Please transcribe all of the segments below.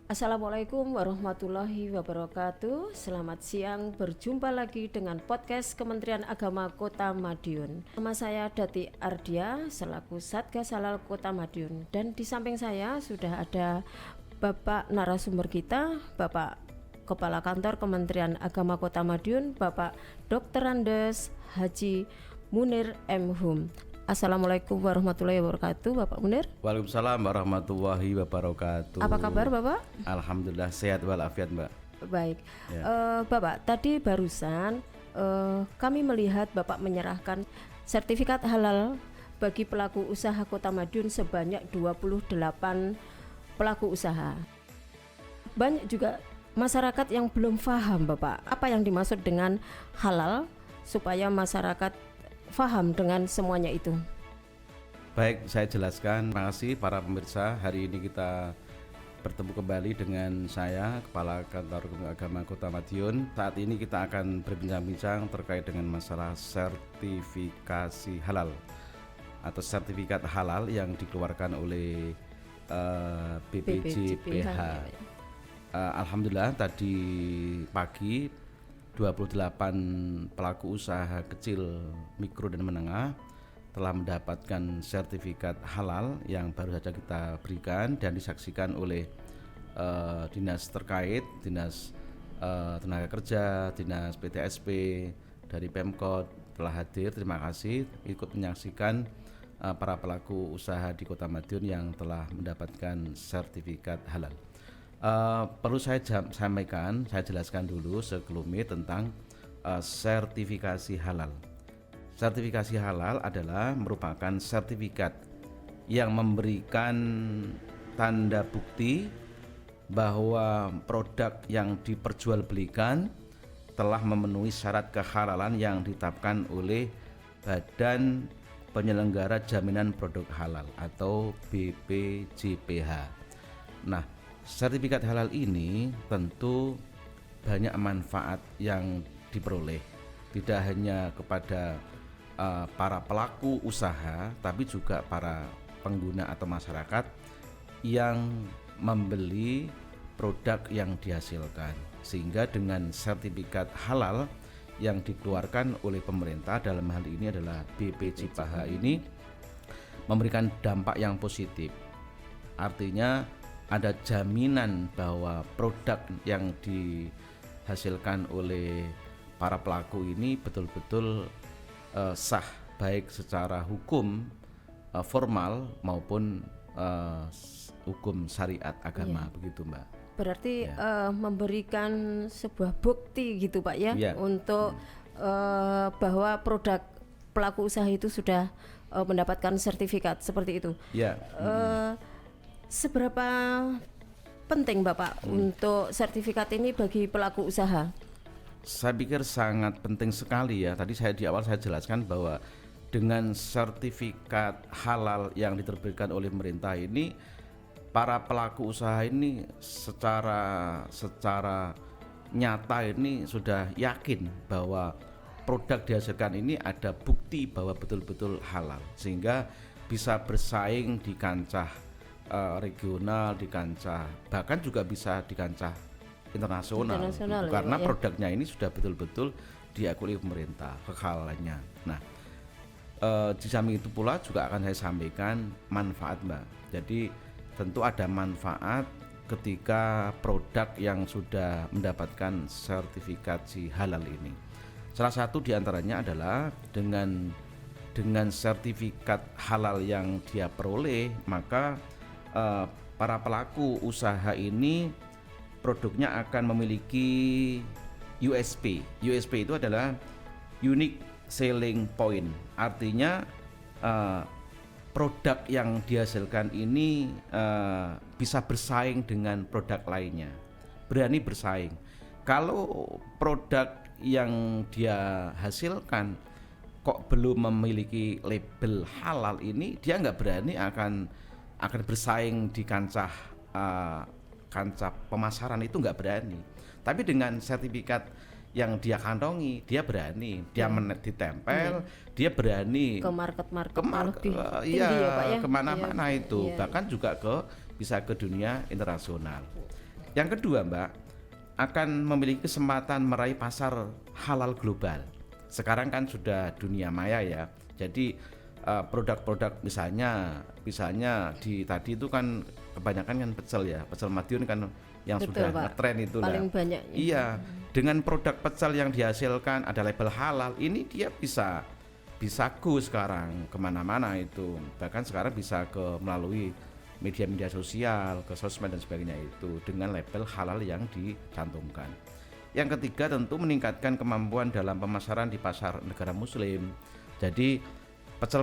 Assalamualaikum warahmatullahi wabarakatuh. Selamat siang, berjumpa lagi dengan podcast Kementerian Agama Kota Madiun. Nama saya Dati Ardia selaku Satgas Halal Kota Madiun, dan di samping saya sudah ada Bapak narasumber kita, Bapak Kepala Kantor Kementerian Agama Kota Madiun, Bapak Dr. Andes Haji Munir M. Hum. Assalamualaikum warahmatullahi wabarakatuh, Bapak Munir. Waalaikumsalam warahmatullahi wabarakatuh. Apa kabar, Bapak? Alhamdulillah sehat walafiat, Mbak. Baik, Ya. Bapak, tadi barusan kami melihat Bapak menyerahkan sertifikat halal bagi pelaku usaha Kota Madiun sebanyak 28 pelaku usaha. Banyak juga masyarakat yang belum paham, Bapak, apa yang dimaksud dengan halal, supaya masyarakat paham dengan semuanya itu. Baik, saya jelaskan. Terima kasih para pemirsa. Hari ini kita bertemu kembali dengan saya, Kepala Kantor Agama Kota Madiun. Saat ini kita akan berbincang-bincang terkait dengan masalah sertifikasi halal atau sertifikat halal yang dikeluarkan oleh BPJPH. Alhamdulillah tadi pagi 28 pelaku usaha kecil, mikro dan menengah telah mendapatkan sertifikat halal yang baru saja kita berikan dan disaksikan oleh dinas terkait, dinas tenaga kerja, dinas PTSP dari Pemkot telah hadir. Terima kasih ikut menyaksikan para pelaku usaha di Kota Madiun yang telah mendapatkan sertifikat halal. Perlu saya sampaikan, saya jelaskan dulu sekelumit tentang sertifikasi halal. Sertifikasi halal adalah merupakan sertifikat yang memberikan tanda bukti bahwa produk yang diperjualbelikan telah memenuhi syarat kehalalan yang ditetapkan oleh Badan Penyelenggara Jaminan Produk Halal atau BPJPH. Nah, sertifikat halal ini tentu banyak manfaat yang diperoleh, tidak hanya kepada para pelaku usaha, tapi juga para pengguna atau masyarakat yang membeli produk yang dihasilkan. Sehingga dengan sertifikat halal yang dikeluarkan oleh pemerintah, dalam hal ini adalah BPJPH, ini memberikan dampak yang positif. Artinya ada jaminan bahwa produk yang dihasilkan oleh para pelaku ini betul-betul sah, baik secara hukum formal maupun hukum syariat agama, begitu, Mbak. Berarti memberikan sebuah bukti gitu, Pak, ya, untuk bahwa produk pelaku usaha itu sudah mendapatkan sertifikat seperti itu. Ya. Seberapa penting, Bapak, untuk sertifikat ini bagi pelaku usaha? Saya pikir sangat penting sekali ya. Tadi di awal saya jelaskan bahwa dengan sertifikat halal yang diterbitkan oleh pemerintah ini, para pelaku usaha ini secara nyata ini sudah yakin bahwa produk dihasilkan ini ada bukti bahwa betul-betul halal, sehingga bisa bersaing di kancah regional, di kancah, bahkan juga bisa di kancah internasional karena ya, produknya ini sudah betul-betul diakui pemerintah kehalalannya. Nah, di samping itu pula juga akan saya sampaikan manfaat, Mbak. Jadi tentu ada manfaat ketika produk yang sudah mendapatkan sertifikasi halal ini. Salah satu diantaranya adalah dengan sertifikat halal yang dia peroleh, maka para pelaku usaha ini produknya akan memiliki USP. USP itu adalah unique selling point. Artinya produk yang dihasilkan ini bisa bersaing dengan produk lainnya, berani bersaing. Kalau produk yang dia hasilkan kok belum memiliki label halal ini, dia nggak berani akan bersaing di kancah pemasaran, itu nggak berani. Tapi dengan sertifikat yang dia kantongi, dia berani, dia ditempel, dia berani ke market tinggi ya Pak ya, kemana-mana itu, bahkan juga bisa ke dunia internasional. Yang kedua, Mbak, akan memiliki kesempatan meraih pasar halal global. Sekarang kan sudah dunia maya ya. Jadi produk-produk misalnya di tadi itu kan kebanyakan kan pecel ya, pecel Madiun kan yang Betul, sudah Pak. ngetren itu lah. Paling banyak. Iya, dengan produk pecel yang dihasilkan ada label halal, ini dia bisa go sekarang kemana-mana itu. Bahkan sekarang bisa melalui media-media sosial, ke sosmed dan sebagainya itu dengan label halal yang dicantumkan. Yang ketiga tentu meningkatkan kemampuan dalam pemasaran di pasar negara muslim. Jadi pecel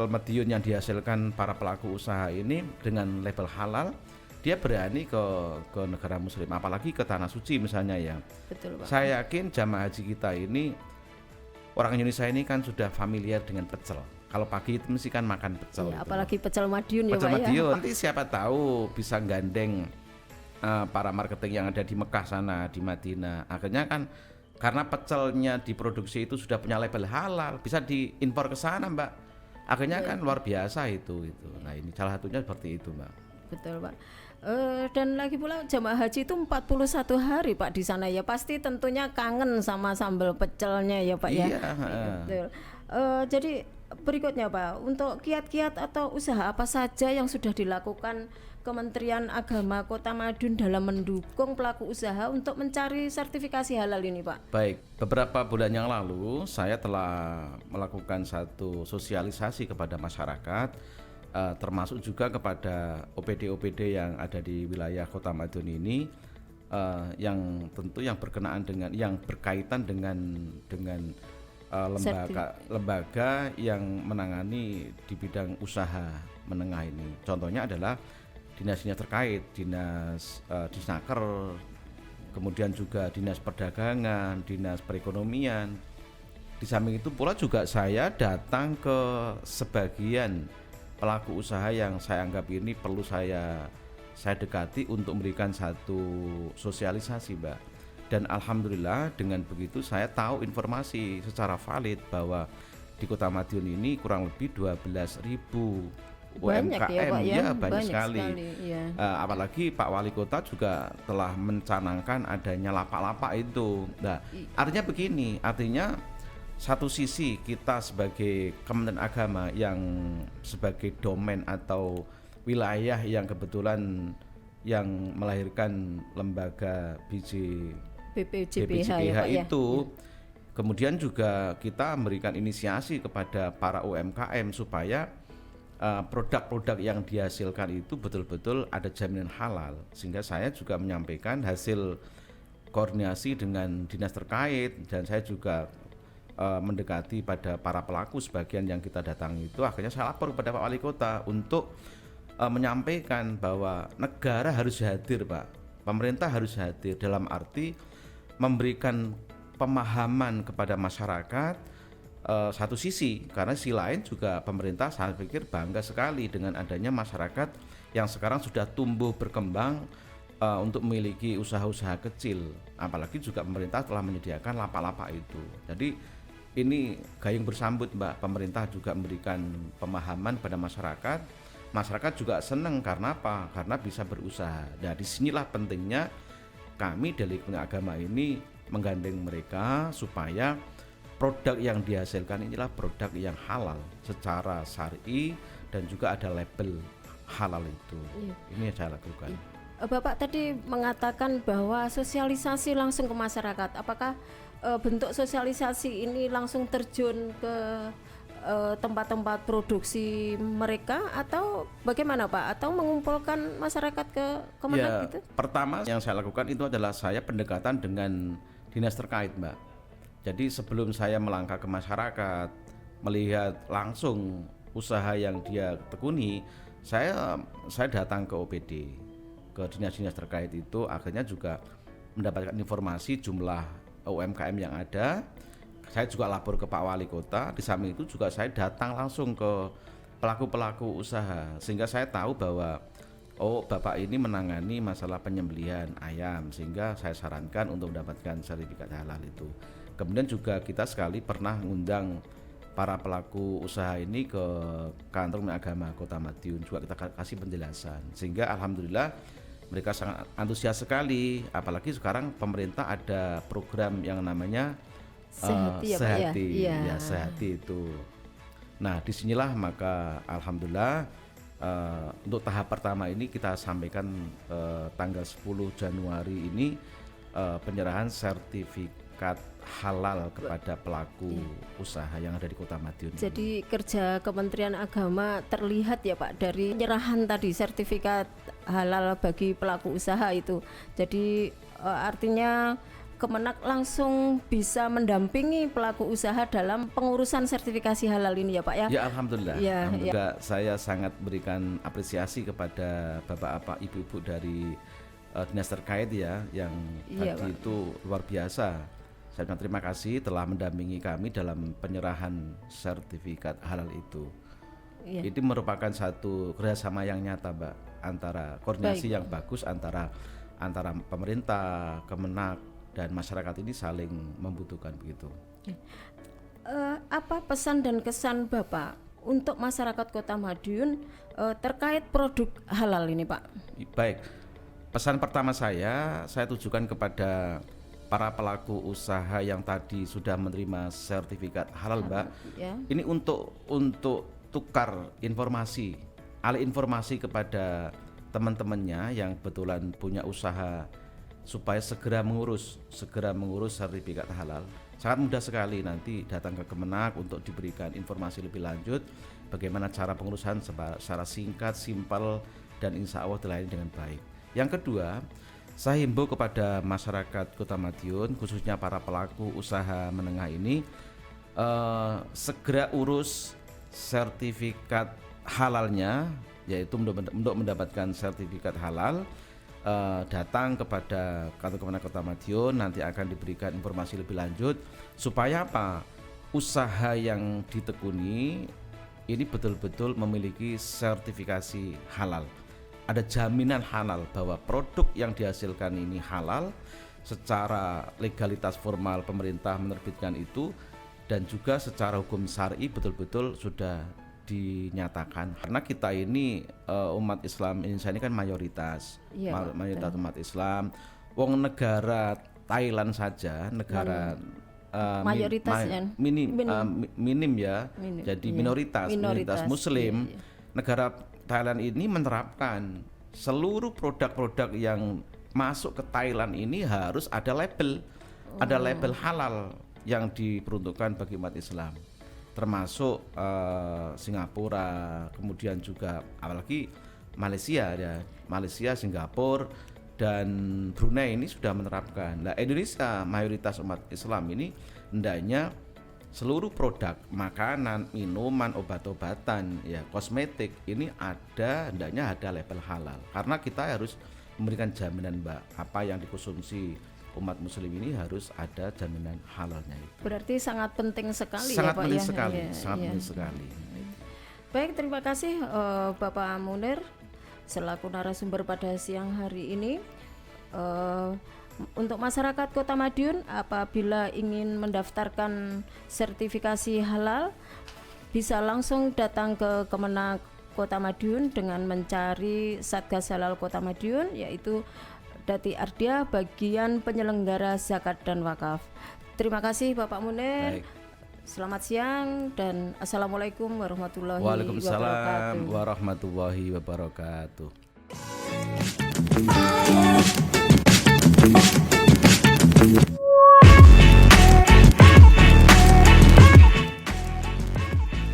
Madiun yang dihasilkan para pelaku usaha ini dengan label halal, dia berani ke negara muslim, apalagi ke tanah suci misalnya ya. Betul, Pak. Saya yakin jamaah haji kita ini, orang Indonesia ini kan sudah familiar dengan pecel. Kalau pagi itu mesti kan makan pecel. Ya, apalagi pecel Madiun ya, pecel Pak Madiun. ya. Nanti siapa tahu bisa gandeng para marketing yang ada di Mekah sana, di Madinah. Akhirnya kan karena pecelnya diproduksi itu sudah punya label halal, bisa diimpor ke sana, Mbak. Akhirnya kan luar biasa itu. Nah, ini salah satunya seperti itu, Mbak. Betul, Pak. Dan lagi pula jamaah haji itu 41 hari, Pak, di sana ya. Pasti tentunya kangen sama sambal pecelnya ya, Pak ya. Iya, Betul. Jadi berikutnya, Pak, untuk kiat-kiat atau usaha apa saja yang sudah dilakukan Kementerian Agama Kota Madiun dalam mendukung pelaku usaha untuk mencari sertifikasi halal ini, Pak? Baik, beberapa bulan yang lalu saya telah melakukan satu sosialisasi kepada masyarakat, termasuk juga kepada OPD-OPD yang ada di wilayah Kota Madiun ini, yang tentu yang berkaitan dengan lembaga yang menangani di bidang usaha menengah ini. Contohnya adalah dinas-dinas terkait, dinas Disnaker, kemudian juga dinas perdagangan, dinas perekonomian. Di samping itu pula juga saya datang ke sebagian pelaku usaha yang saya anggap ini perlu saya dekati untuk memberikan satu sosialisasi, Mbak. Dan alhamdulillah dengan begitu saya tahu informasi secara valid bahwa di Kota Madiun ini kurang lebih 12.000 Banyak UMKM, ya, Pak, ya? banyak sekali. Ya. Apalagi Pak Wali Kota juga telah mencanangkan adanya lapak-lapak itu. Nah, artinya begini, artinya satu sisi kita sebagai Kementerian Agama yang sebagai domain atau wilayah yang kebetulan yang melahirkan lembaga BPJPH ya, Pak, itu ya. Kemudian juga kita memberikan inisiasi kepada para UMKM supaya produk-produk yang dihasilkan itu betul-betul ada jaminan halal, sehingga saya juga menyampaikan hasil koordinasi dengan dinas terkait, dan saya juga mendekati pada para pelaku sebagian yang kita datangi itu. Akhirnya saya lapor kepada Pak Wali Kota untuk menyampaikan bahwa negara harus hadir, Pak, pemerintah harus hadir dalam arti memberikan pemahaman kepada masyarakat. Satu sisi, karena sisi lain juga pemerintah saya pikir bangga sekali dengan adanya masyarakat yang sekarang sudah tumbuh berkembang untuk memiliki usaha-usaha kecil, apalagi juga pemerintah telah menyediakan lapak-lapak itu. Jadi ini gayung bersambut, Mbak. Pemerintah juga memberikan pemahaman pada masyarakat juga senang. Karena apa? Karena bisa berusaha. Nah, disinilah pentingnya kami dari Kementerian Agama ini menggandeng mereka supaya produk yang dihasilkan inilah produk yang halal secara syar'i dan juga ada label halal itu. Iya. Ini yang saya lakukan. Bapak tadi mengatakan bahwa sosialisasi langsung ke masyarakat. Apakah bentuk sosialisasi ini langsung terjun ke tempat-tempat produksi mereka atau bagaimana, Pak? Atau mengumpulkan masyarakat ke Kemenang gitu? Pertama yang saya lakukan itu adalah saya pendekatan dengan dinas terkait, Mbak. Jadi sebelum saya melangkah ke masyarakat, melihat langsung usaha yang dia tekuni, saya datang ke OPD, ke dinas-dinas terkait itu. Akhirnya juga mendapatkan informasi jumlah UMKM yang ada. Saya juga lapor ke Pak Wali Kota. Di samping itu juga saya datang langsung ke pelaku-pelaku usaha, sehingga saya tahu bahwa Bapak ini menangani masalah penyembelihan ayam, sehingga saya sarankan untuk mendapatkan sertifikat halal itu. Kemudian juga kita sekali pernah mengundang para pelaku usaha ini ke kantor Agama Kota Madiun, juga kita kasih penjelasan, sehingga alhamdulillah mereka sangat antusias sekali, apalagi sekarang pemerintah ada program yang namanya Sehati ya, Pak, ya? Sehati, Iya. ya Sehati itu. Nah disinilah maka alhamdulillah untuk tahap pertama ini kita sampaikan tanggal 10 Januari ini penyerahan sertifikat halal kepada pelaku usaha yang ada di Kota Madiun. Jadi kerja Kementerian Agama terlihat ya Pak dari penyerahan tadi sertifikat halal bagi pelaku usaha itu. Jadi artinya Kemenak langsung bisa mendampingi pelaku usaha dalam pengurusan sertifikasi halal ini ya Pak ya. Ya alhamdulillah. Ya, Alhamdulillah saya sangat berikan apresiasi kepada bapak-bapak ibu-ibu dari dinas terkait ya yang Iya, tadi Pak. itu luar biasa. Saya ucapkan terima kasih telah mendampingi kami dalam penyerahan sertifikat halal itu. Iya. Ini merupakan satu kerjasama yang nyata, Mbak, antara koordinasi Baik. yang bagus antara pemerintah, Kemenak dan masyarakat ini saling membutuhkan begitu. Apa pesan dan kesan Bapak untuk masyarakat Kota Madiun terkait produk halal ini Pak? Baik, pesan pertama saya tujukan kepada para pelaku usaha yang tadi sudah menerima sertifikat halal, Mbak. Ya. Ini untuk tukar informasi, alih informasi kepada teman-temannya yang kebetulan punya usaha supaya segera mengurus sertifikat halal. Sangat mudah sekali nanti datang ke Kemenak untuk diberikan informasi lebih lanjut bagaimana cara pengurusan secara singkat, simpel dan insya Allah dilayani dengan baik. Yang kedua, saya himbau kepada masyarakat Kota Madiun khususnya para pelaku usaha menengah ini segera urus sertifikat halalnya, yaitu untuk mendapatkan sertifikat halal datang kepada kantor Kemenak Kota Madiun, nanti akan diberikan informasi lebih lanjut supaya apa? Usaha yang ditekuni ini betul-betul memiliki sertifikasi halal. Ada jaminan halal bahwa produk yang dihasilkan ini halal, secara legalitas formal pemerintah menerbitkan itu, dan juga secara hukum syar'i betul-betul sudah dinyatakan. Karena kita ini umat Islam Indonesia ini kan mayoritas, Iya, mayoritas umat Islam. Wong negara Thailand saja negara mayoritas minim ya, jadi iya. minoritas Muslim. Iya, iya. Negara Thailand ini menerapkan seluruh produk-produk yang masuk ke Thailand ini harus ada label halal yang diperuntukkan bagi umat Islam, termasuk Singapura, kemudian juga apalagi Malaysia ya, Singapura dan Brunei ini sudah menerapkan. Nah, Indonesia mayoritas umat Islam ini hendaknya seluruh produk makanan, minuman, obat-obatan, ya kosmetik ini hendaknya ada label halal. Karena kita harus memberikan jaminan, Mbak, apa yang dikonsumsi umat muslim ini harus ada jaminan halalnya itu. Berarti sangat penting sekali Sangat ya Pak penting ya. sekali, Iya, sangat iya. penting sekali. Baik, terima kasih Bapak Munir selaku narasumber pada siang hari ini. Untuk masyarakat Kota Madiun apabila ingin mendaftarkan sertifikasi halal bisa langsung datang ke Kemenak Kota Madiun dengan mencari Satgas Halal Kota Madiun, yaitu Dati Ardia bagian penyelenggara zakat dan wakaf. Terima kasih Bapak Munir. Baik. Selamat siang dan Assalamualaikum warahmatullahi Waalaikumsalam wabarakatuh. warahmatullahi wabarakatuh.